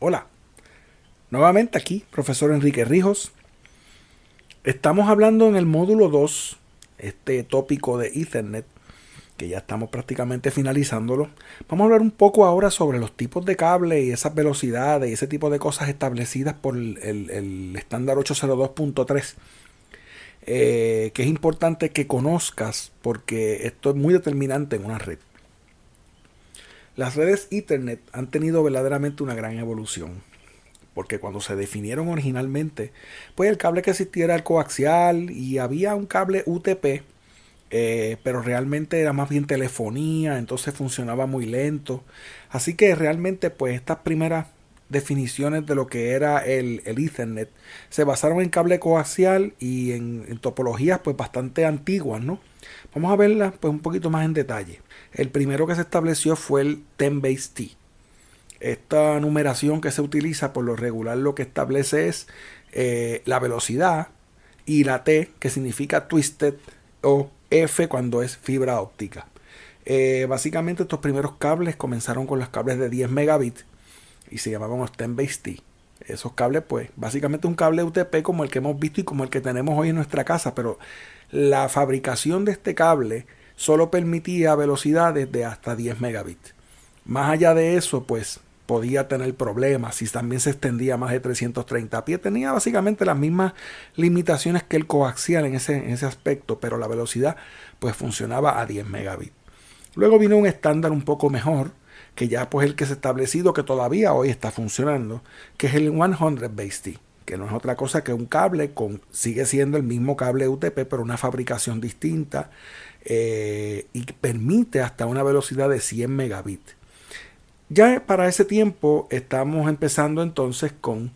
Hola, nuevamente aquí, profesor Enrique Rijos. Estamos hablando en el módulo 2, este tópico de Ethernet, que ya estamos prácticamente finalizándolo. Vamos a hablar un poco ahora sobre los tipos de cable y esas velocidades y ese tipo de cosas establecidas por el estándar 802.3, que es importante que conozcas porque esto es muy determinante en una red. Las redes Ethernet han tenido verdaderamente una gran evolución. Porque cuando se definieron originalmente, pues el cable que existía era el coaxial y había un cable UTP, pero realmente era más bien telefonía, entonces funcionaba muy lento. Así que realmente pues estas primeras definiciones de lo que era el Ethernet se basaron en cable coaxial y en topologías pues bastante antiguas, ¿no? Vamos a verlas pues un poquito más en detalle. El primero que se estableció fue el 10BASE-T. Esta numeración que se utiliza por lo regular lo que establece es la velocidad y la T, que significa twisted, o F cuando es fibra óptica. Básicamente estos primeros cables comenzaron con los cables de 10 megabits y se llamaban los 10BASE-T. Esos cables pues básicamente un cable UTP como el que hemos visto y como el que tenemos hoy en nuestra casa, pero la fabricación de este cable solo permitía velocidades de hasta 10 megabits. Más allá de eso, pues podía tener problemas. Si también se extendía más de 330 pies, tenía básicamente las mismas limitaciones que el coaxial en ese aspecto, pero la velocidad pues funcionaba a 10 megabits. Luego vino un estándar un poco mejor, que ya pues el que se ha establecido, que todavía hoy está funcionando, que es el 100BASE-T, que no es otra cosa que un cable sigue siendo el mismo cable UTP, pero una fabricación distinta, y permite hasta una velocidad de 100 megabits. Ya para ese tiempo estamos empezando entonces con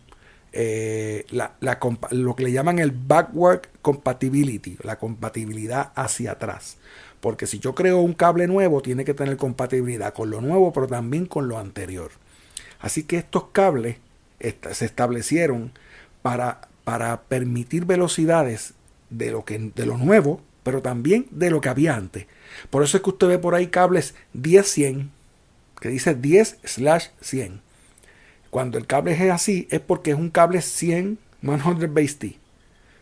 lo que le llaman el backward compatibility, la compatibilidad hacia atrás. Porque si yo creo un cable nuevo, tiene que tener compatibilidad con lo nuevo, pero también con lo anterior. Así que estos cables se establecieron para permitir velocidades de lo nuevo, pero también de lo que había antes. Por eso es que usted ve por ahí cables 10-100, que dice 10/100. Cuando el cable es así, es porque es un cable 100BASE-T.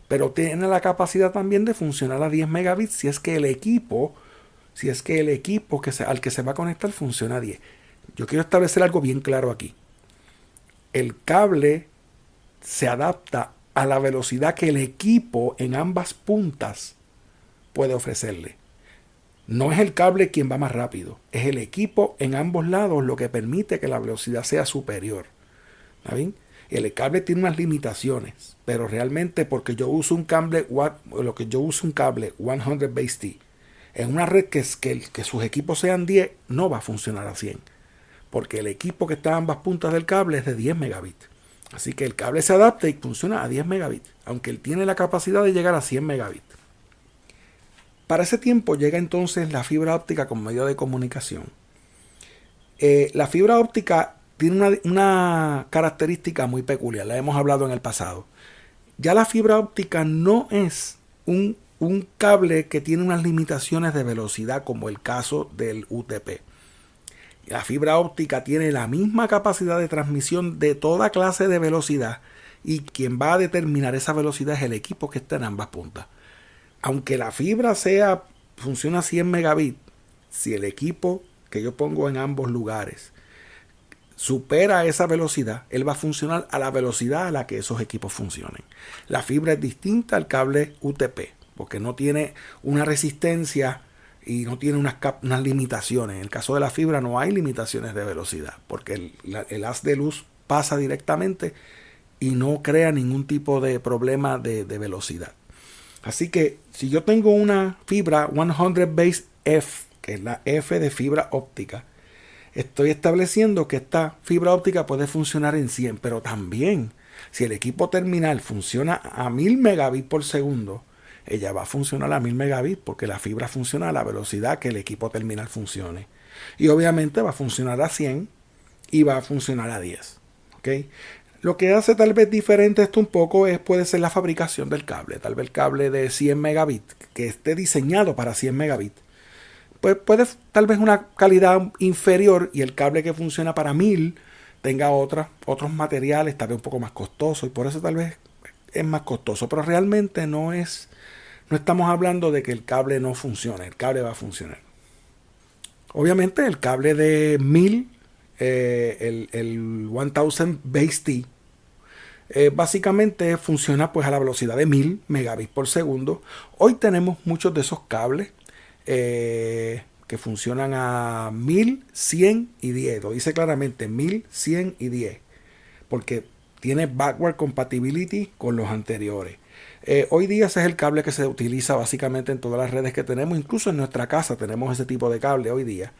Pero tiene la capacidad también de funcionar a 10 megabits si es que el equipo al que se va a conectar funciona a 10. Yo quiero establecer algo bien claro aquí. El cable se adapta a la velocidad que el equipo en ambas puntas puede ofrecerle. No es el cable quien va más rápido, es el equipo en ambos lados lo que permite que la velocidad sea superior. ¿Está bien? El cable tiene unas limitaciones, pero realmente porque yo uso un cable 100BASE-T en una red que sus equipos sean 10, no va a funcionar a 100, porque el equipo que está a ambas puntas del cable es de 10 megabits. Así que el cable se adapta y funciona a 10 megabits, aunque él tiene la capacidad de llegar a 100 megabits. Para ese tiempo llega entonces la fibra óptica como medio de comunicación. La fibra óptica tiene una característica muy peculiar, la hemos hablado en el pasado. Ya la fibra óptica no es un cable que tiene unas limitaciones de velocidad como el caso del UTP. La fibra óptica tiene la misma capacidad de transmisión de toda clase de velocidad y quien va a determinar esa velocidad es el equipo que está en ambas puntas. Aunque la fibra funciona a 100 megabits, si el equipo que yo pongo en ambos lugares supera esa velocidad, él va a funcionar a la velocidad a la que esos equipos funcionen. La fibra es distinta al cable UTP, porque no tiene una resistencia y no tiene unas limitaciones. En el caso de la fibra no hay limitaciones de velocidad, porque el haz de luz pasa directamente y no crea ningún tipo de problema de velocidad. Así que si yo tengo una fibra 100BASE-F, que es la F de fibra óptica, estoy estableciendo que esta fibra óptica puede funcionar en 100, pero también si el equipo terminal funciona a 1000 megabits por segundo, ella va a funcionar a 1000 megabits porque la fibra funciona a la velocidad que el equipo terminal funcione. Y obviamente va a funcionar a 100 y va a funcionar a 10. ¿Ok? Lo que hace tal vez diferente esto un poco puede ser la fabricación del cable. Tal vez el cable de 100 megabits que esté diseñado para 100 megabits pues puede tal vez una calidad inferior y el cable que funciona para 1000 tenga otros materiales, tal vez un poco más costoso, y por eso tal vez es más costoso. Pero realmente no estamos hablando de que el cable no funcione, el cable va a funcionar. Obviamente el cable de 1000, el 1000 base T, básicamente funciona pues a la velocidad de 1000 megabits por segundo. Hoy tenemos muchos de esos cables que funcionan a 1110. Lo dice claramente 1110, porque tiene backward compatibility con los anteriores. Hoy día ese es el cable que se utiliza básicamente en todas las redes que tenemos, incluso en nuestra casa tenemos ese tipo de cable hoy día.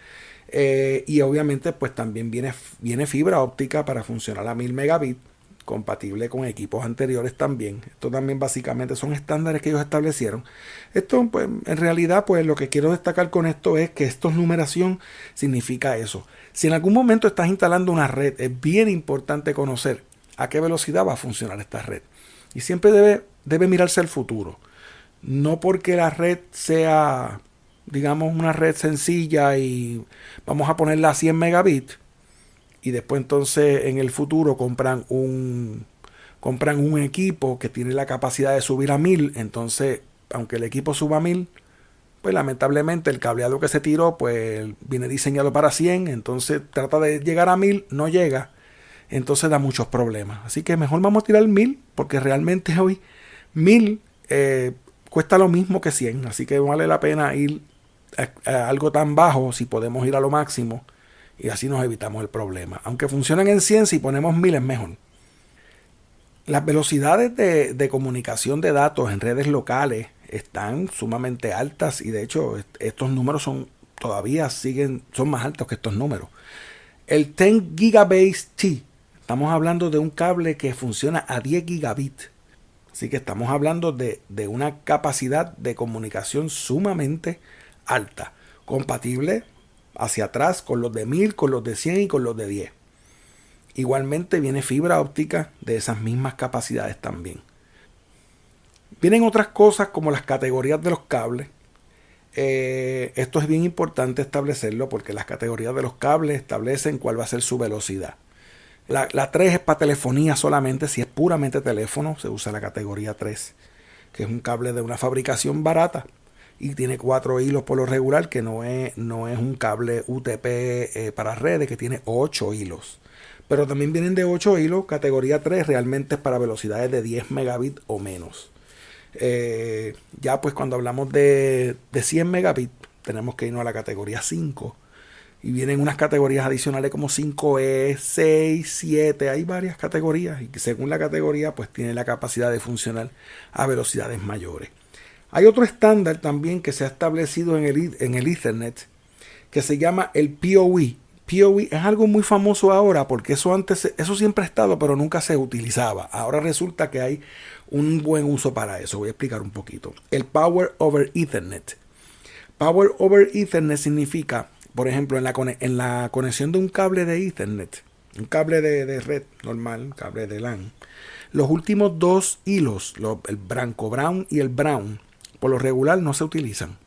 Y obviamente pues también viene fibra óptica para funcionar a 1000 megabits, compatible con equipos anteriores también. Esto también básicamente son estándares que ellos establecieron. Esto pues en realidad pues lo que quiero destacar con esto es que esto es numeración, significa eso. Si en algún momento estás instalando una red, es bien importante conocer a qué velocidad va a funcionar esta red. Y siempre debe mirarse al futuro. No porque la red sea, digamos, una red sencilla y vamos a ponerla a 100 megabits y después entonces en el futuro compran un equipo que tiene la capacidad de subir a 1000. Entonces, aunque el equipo suba a 1000, pues lamentablemente el cableado que se tiró pues viene diseñado para 100. Entonces trata de llegar a 1000, no llega. Entonces da muchos problemas. Así que mejor vamos a tirar 1000, porque realmente hoy 1000 cuesta lo mismo que 100. Así que vale la pena ir a algo tan bajo si podemos ir a lo máximo, y así nos evitamos el problema. Aunque funcionen en 100, si ponemos 1000 es mejor. Las velocidades de comunicación de datos en redes locales están sumamente altas, y de hecho estos números son más altos que estos números. El 10 Gigabase T, estamos hablando de un cable que funciona a 10 gigabits. Así que estamos hablando de una capacidad de comunicación sumamente alta, compatible hacia atrás con los de 1000, con los de 100 y con los de 10. Igualmente viene fibra óptica de esas mismas capacidades también. Vienen otras cosas como las categorías de los cables. Esto es bien importante establecerlo, porque las categorías de los cables establecen cuál va a ser su velocidad. La 3 es para telefonía solamente. Si es puramente teléfono, se usa la categoría 3, que es un cable de una fabricación barata y tiene 4 hilos por lo regular, que no es un cable UTP para redes, que tiene 8 hilos. Pero también vienen de 8 hilos. Categoría 3 realmente es para velocidades de 10 megabits o menos. Ya pues cuando hablamos de 100 megabits tenemos que irnos a la categoría 5, y vienen unas categorías adicionales como 5E, 6, 7, hay varias categorías, y según la categoría pues tiene la capacidad de funcionar a velocidades mayores. Hay otro estándar también que se ha establecido en el Ethernet, que se llama el PoE. PoE es algo muy famoso ahora, porque eso siempre ha estado, pero nunca se utilizaba. Ahora resulta que hay un buen uso para eso. Voy a explicar un poquito. El Power over Ethernet. Power over Ethernet significa, por ejemplo, en la conexión de un cable de Ethernet, un cable de red normal, un cable de LAN, los últimos dos hilos, el blanco brown y el brown, por lo regular no se utilizan.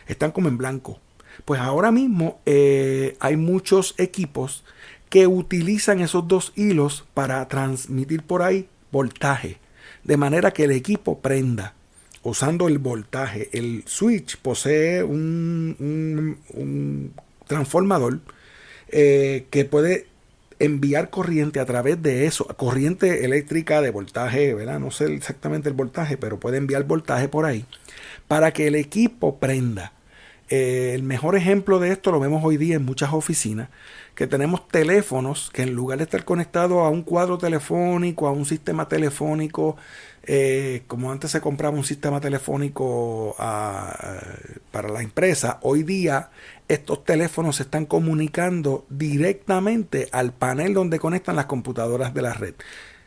Están como en blanco. Pues ahora mismo hay muchos equipos que utilizan esos dos hilos para transmitir por ahí voltaje, de manera que el equipo prenda usando el voltaje. El switch posee un transformador que puede enviar corriente a través de eso, corriente eléctrica de voltaje, ¿verdad? No sé exactamente el voltaje, pero puede enviar voltaje por ahí para que el equipo prenda. El mejor ejemplo de esto lo vemos hoy día en muchas oficinas, que tenemos teléfonos que en lugar de estar conectados a un cuadro telefónico, a un sistema telefónico, como antes se compraba un sistema telefónico para la empresa, hoy día estos teléfonos se están comunicando directamente al panel donde conectan las computadoras de la red.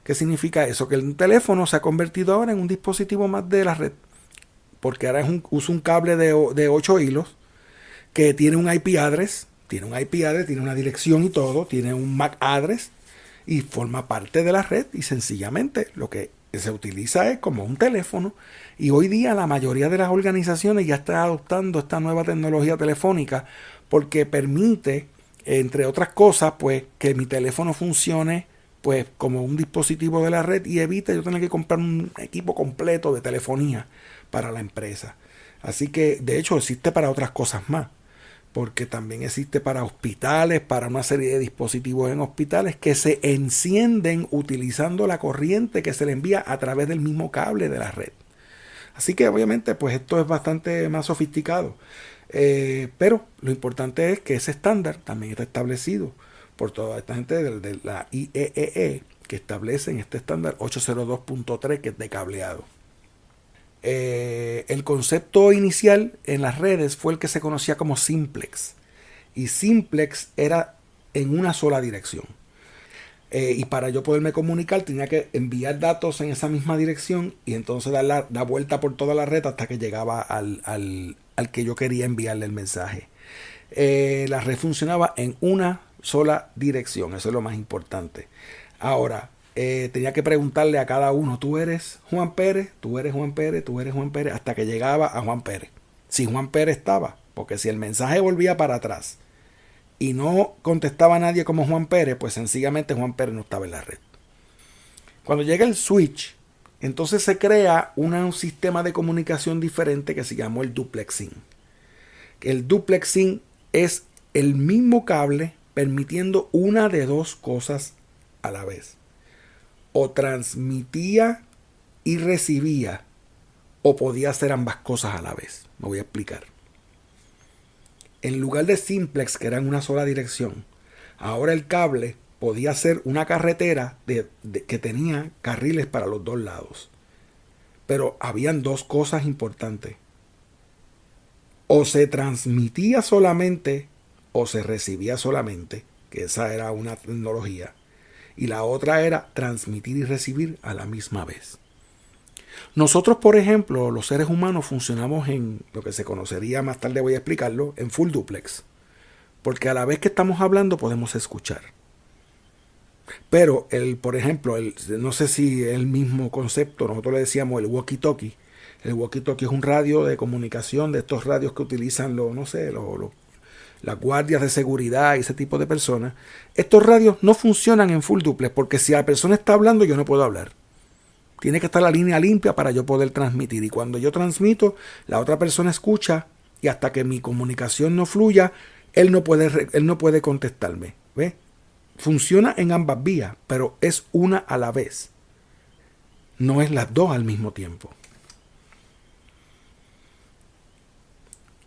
¿Qué significa eso? Que el teléfono se ha convertido ahora en un dispositivo más de la red, porque ahora usa un cable de 8 hilos que tiene un IP address, tiene una dirección y todo, tiene un MAC address y forma parte de la red, y sencillamente lo que se utiliza es como un teléfono. Y hoy día la mayoría de las organizaciones ya están adoptando esta nueva tecnología telefónica, porque permite Entre otras cosas, pues que mi teléfono funcione pues como un dispositivo de la red y evite yo tener que comprar un equipo completo de telefonía para la empresa. Así que de hecho existe para otras cosas más, porque también existe para hospitales, para una serie de dispositivos en hospitales que se encienden utilizando la corriente que se le envía a través del mismo cable de la red. Así que obviamente pues esto es bastante más sofisticado. Pero lo importante es que ese estándar también está establecido por toda esta gente de la IEEE que establecen este estándar 802.3 que es de cableado. El concepto inicial en las redes fue el que se conocía como simplex. Y simplex era en una sola dirección. Y para yo poderme comunicar tenía que enviar datos en esa misma dirección y entonces dar la vuelta por toda la red hasta que llegaba al que yo quería enviarle el mensaje. La red funcionaba en una sola dirección, eso es lo más importante. Ahora, tenía que preguntarle a cada uno, tú eres Juan Pérez, tú eres Juan Pérez, tú eres Juan Pérez, hasta que llegaba a Juan Pérez. Si Juan Pérez estaba, porque si el mensaje volvía para atrás y no contestaba a nadie como Juan Pérez, pues sencillamente Juan Pérez no estaba en la red. Cuando llega el switch, entonces se crea un sistema de comunicación diferente que se llamó el duplexing. El duplexing es el mismo cable permitiendo una de dos cosas a la vez. O transmitía y recibía, o podía hacer ambas cosas a la vez. Me voy a explicar. En lugar de simplex, que era en una sola dirección, ahora el cable podía ser una carretera que tenía carriles para los dos lados. Pero habían dos cosas importantes. O se transmitía solamente o se recibía solamente, que esa era una tecnología, y la otra era transmitir y recibir a la misma vez. Nosotros, por ejemplo, los seres humanos funcionamos en lo que se conocería, más tarde voy a explicarlo, en full duplex, porque a la vez que estamos hablando podemos escuchar. Pero, por ejemplo, no sé si el mismo concepto, nosotros le decíamos el walkie-talkie. El walkie-talkie es un radio de comunicación, de estos radios que utilizan las guardias de seguridad y ese tipo de personas. Estos radios no funcionan en full duplex porque si la persona está hablando yo no puedo hablar. Tiene que estar la línea limpia para yo poder transmitir. Y cuando yo transmito, la otra persona escucha y hasta que mi comunicación no fluya, él no puede contestarme. ¿Ve? Funciona en ambas vías, pero es una a la vez. No es las dos al mismo tiempo.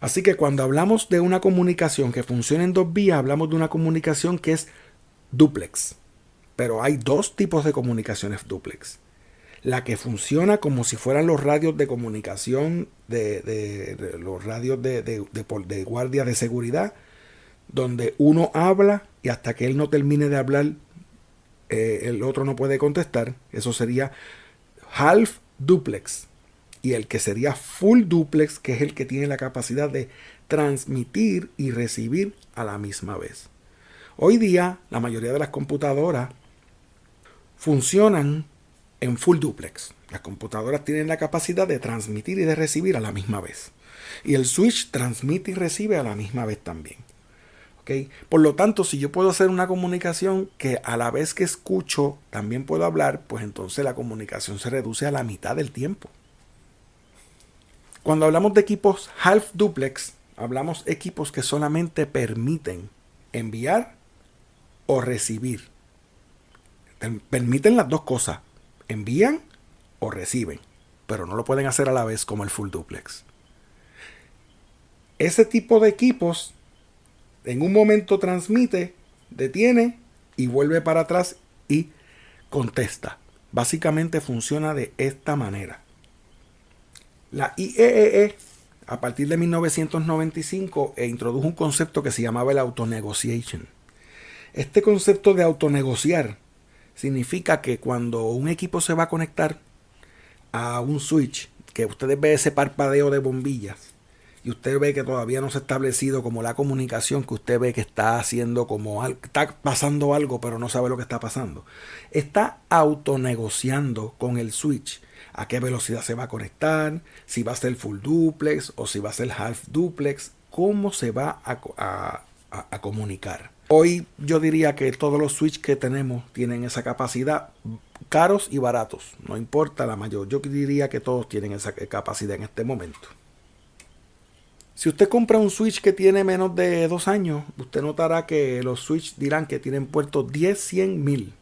Así que cuando hablamos de una comunicación que funciona en dos vías, hablamos de una comunicación que es duplex. Pero hay dos tipos de comunicaciones duplex. La que funciona como si fueran los radios de comunicación, los radios de guardia de seguridad, donde uno habla y hasta que él no termine de hablar, el otro no puede contestar. Eso sería half duplex. Y el que sería full duplex, que es el que tiene la capacidad de transmitir y recibir a la misma vez. Hoy día, la mayoría de las computadoras funcionan en full duplex. Las computadoras tienen la capacidad de transmitir y de recibir a la misma vez. Y el switch transmite y recibe a la misma vez también. ¿Okay? Por lo tanto, si yo puedo hacer una comunicación que a la vez que escucho también puedo hablar, pues entonces la comunicación se reduce a la mitad del tiempo. Cuando hablamos de equipos half duplex, hablamos de equipos que solamente permiten enviar o recibir. Permiten las dos cosas. Envían o reciben. Pero no lo pueden hacer a la vez como el full duplex. Ese tipo de equipos en un momento transmite, detiene y vuelve para atrás y contesta. Básicamente funciona de esta manera. La IEEE, a partir de 1995, introdujo un concepto que se llamaba el auto-negotiation. Este concepto de autonegociar significa que cuando un equipo se va a conectar a un switch, que ustedes ven ese parpadeo de bombillas, y usted ve que todavía no se ha establecido como la comunicación, que usted ve que está haciendo como está pasando algo, pero no sabe lo que está pasando. Está autonegociando con el switch a qué velocidad se va a conectar, si va a ser full duplex o si va a ser half duplex, cómo se va a comunicar. Hoy yo diría que todos los switch que tenemos tienen esa capacidad, caros y baratos, no importa la mayor. Yo diría que todos tienen esa capacidad en este momento. Si usted compra un switch que tiene menos de 2 años, usted notará que los switch dirán que tienen puertos 10, 100, 1000.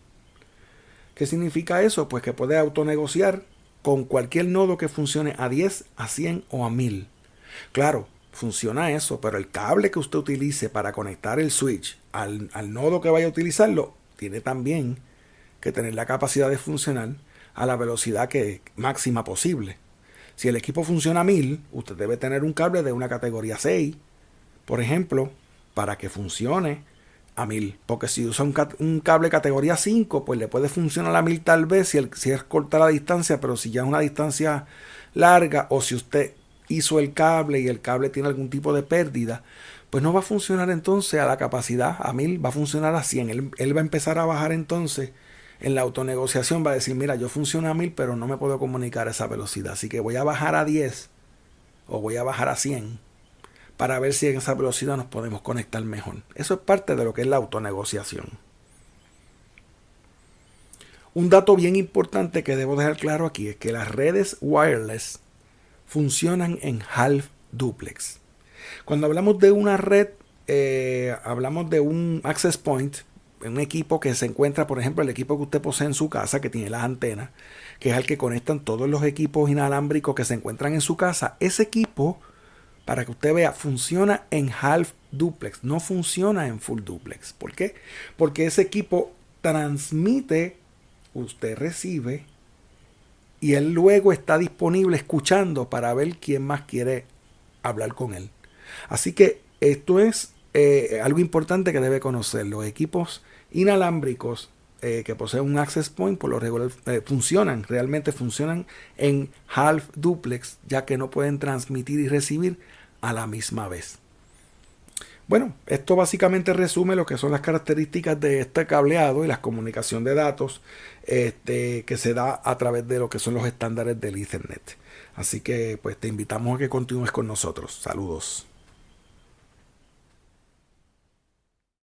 ¿Qué significa eso? Pues que puede autonegociar con cualquier nodo que funcione a 10, a 100 o a 1000. Claro, funciona eso, pero el cable que usted utilice para conectar el switch al nodo que vaya a utilizarlo tiene también que tener la capacidad de funcionar a la velocidad máxima posible. Si el equipo funciona a 1000, usted debe tener un cable de una categoría 6, por ejemplo, para que funcione a 1000. Porque si usa un cable categoría 5, pues le puede funcionar a 1000 tal vez si es corta la distancia, pero si ya es una distancia larga o si usted hizo el cable y el cable tiene algún tipo de pérdida, pues no va a funcionar entonces a la capacidad a 1000, va a funcionar a 100. Él va a empezar a bajar entonces en la autonegociación, va a decir, mira, yo funciono a 1000, pero no me puedo comunicar a esa velocidad, así que voy a bajar a 10 o voy a bajar a 100 para ver si en esa velocidad nos podemos conectar mejor. Eso es parte de lo que es la autonegociación. Un dato bien importante que debo dejar claro aquí es que las redes wireless funcionan en half duplex. Cuando hablamos de una red, hablamos de un access point, un equipo que se encuentra, por ejemplo, el equipo que usted posee en su casa, que tiene las antenas, que es al que conectan todos los equipos inalámbricos que se encuentran en su casa. Ese equipo, para que usted vea, funciona en half duplex, no funciona en full duplex. ¿Por qué? Porque ese equipo transmite, usted recibe, y él luego está disponible escuchando para ver quién más quiere hablar con él. Así que esto es algo importante que debe conocer. Los equipos inalámbricos que poseen un access point por lo regular realmente funcionan en half duplex, ya que no pueden transmitir y recibir a la misma vez. Bueno, esto básicamente resume lo que son las características de este cableado y la comunicación de datos que se da a través de lo que son los estándares del Ethernet. Así que pues te invitamos a que continúes con nosotros. Saludos.